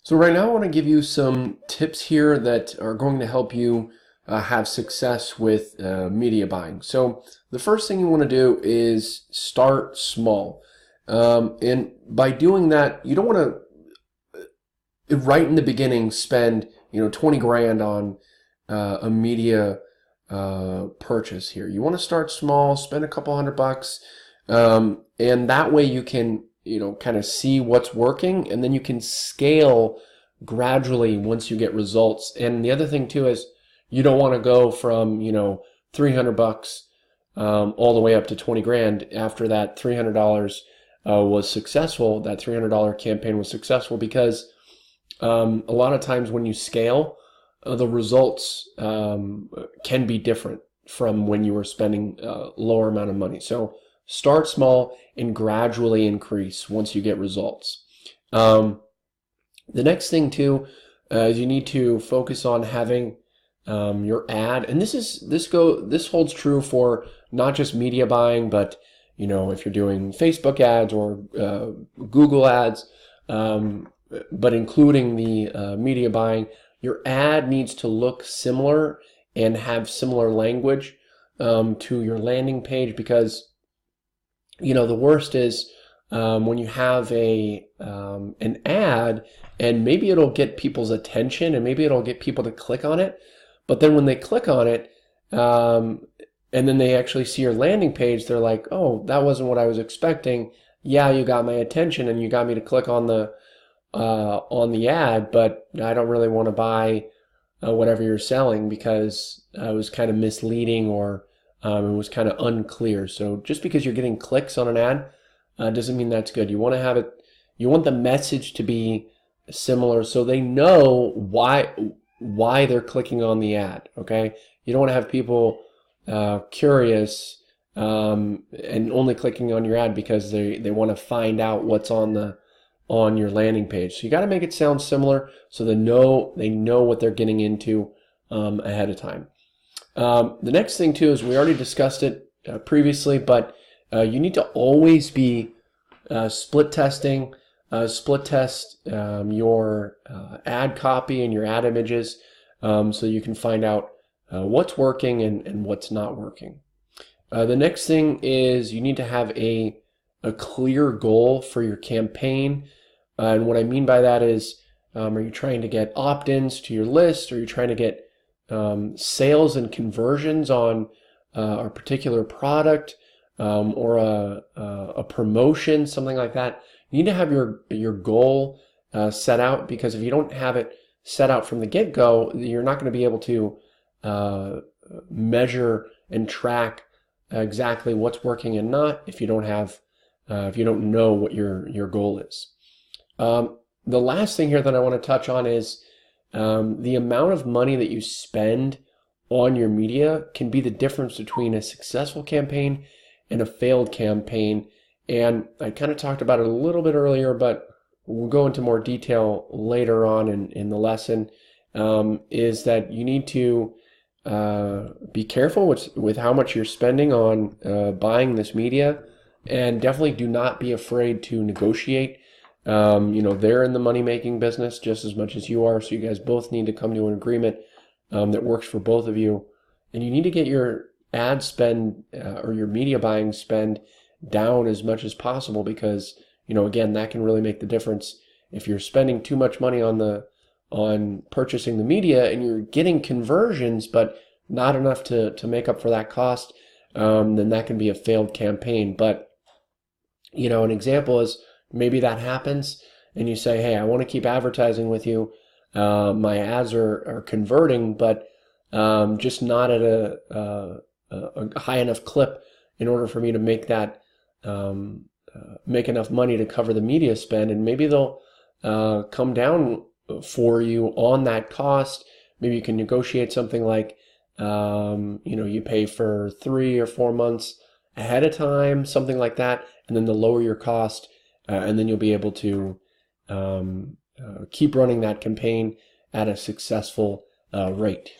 So right now I want to give you some tips here that are going to help you have success with media buying. So the first thing you want to do is start small. And by doing that, you don't want to right in the beginning spend 20 grand on a media purchase here. You want to start small, spend a couple $100, and that way you can kind of see what's working, and then you can scale gradually once you get results. And the other thing too is you don't want to go from 300 bucks all the way up to 20 grand after that $300 was successful. That $300 campaign was successful because a lot of times when you scale, the results can be different from when you were spending a lower amount of money. So start small and gradually increase once you get results. The next thing too is you need to focus on having your ad, and this holds true for not just media buying, but if you're doing Facebook ads or Google ads, but including the media buying, your ad needs to look similar and have similar language to your landing page, because the worst is when you have an ad, and maybe it'll get people's attention and maybe it'll get people to click on it, but then when they click on it and then they actually see your landing page, they're like, oh, that wasn't what I was expecting. Yeah, you got my attention and you got me to click on the ad, but I don't really want to buy whatever you're selling because it was kind of misleading, or it was kind of unclear. So just because you're getting clicks on an ad doesn't mean that's good. You want to have it. You want the message to be similar so they know why they're clicking on the ad. Okay, you don't want to have people curious and only clicking on your ad because they want to find out what's on your landing page. So you got to make it sound similar so they know what they're getting into ahead of time. The next thing too is we already discussed it previously, but you need to always be split test your ad copy and your ad images so you can find out what's working and what's not working. The next thing is you need to have a clear goal for your campaign. And what I mean by that is, are you trying to get opt-ins to your list? Are you trying to get sales and conversions on a particular product or a promotion, something like that? You need to have your goal set out, because if you don't have it set out from the get-go, you're not going to be able to measure and track exactly what's working and not if you don't know what your goal is. The last thing here that I want to touch on is the amount of money that you spend on your media can be the difference between a successful campaign and a failed campaign. And I kind of talked about it a little bit earlier, but we'll go into more detail later on in the lesson, is that you need to be careful with how much you're spending on buying this media, and definitely do not be afraid to negotiate. They're in the money-making business just as much as you are, so you guys both need to come to an agreement that works for both of you. And you need to get your ad spend or your media buying spend down as much as possible, because again, that can really make the difference. If you're spending too much money on purchasing the media and you're getting conversions but not enough to make up for that cost, then that can be a failed campaign. But an example is, maybe that happens and you say, hey, I want to keep advertising with you. My ads are converting, but just not at a high enough clip in order for me to make that make enough money to cover the media spend. And maybe they'll come down for you on that cost. Maybe you can negotiate something like you pay for 3 or 4 months ahead of time, something like that, and then they'll lower your cost. And then you'll be able to keep running that campaign at a successful rate.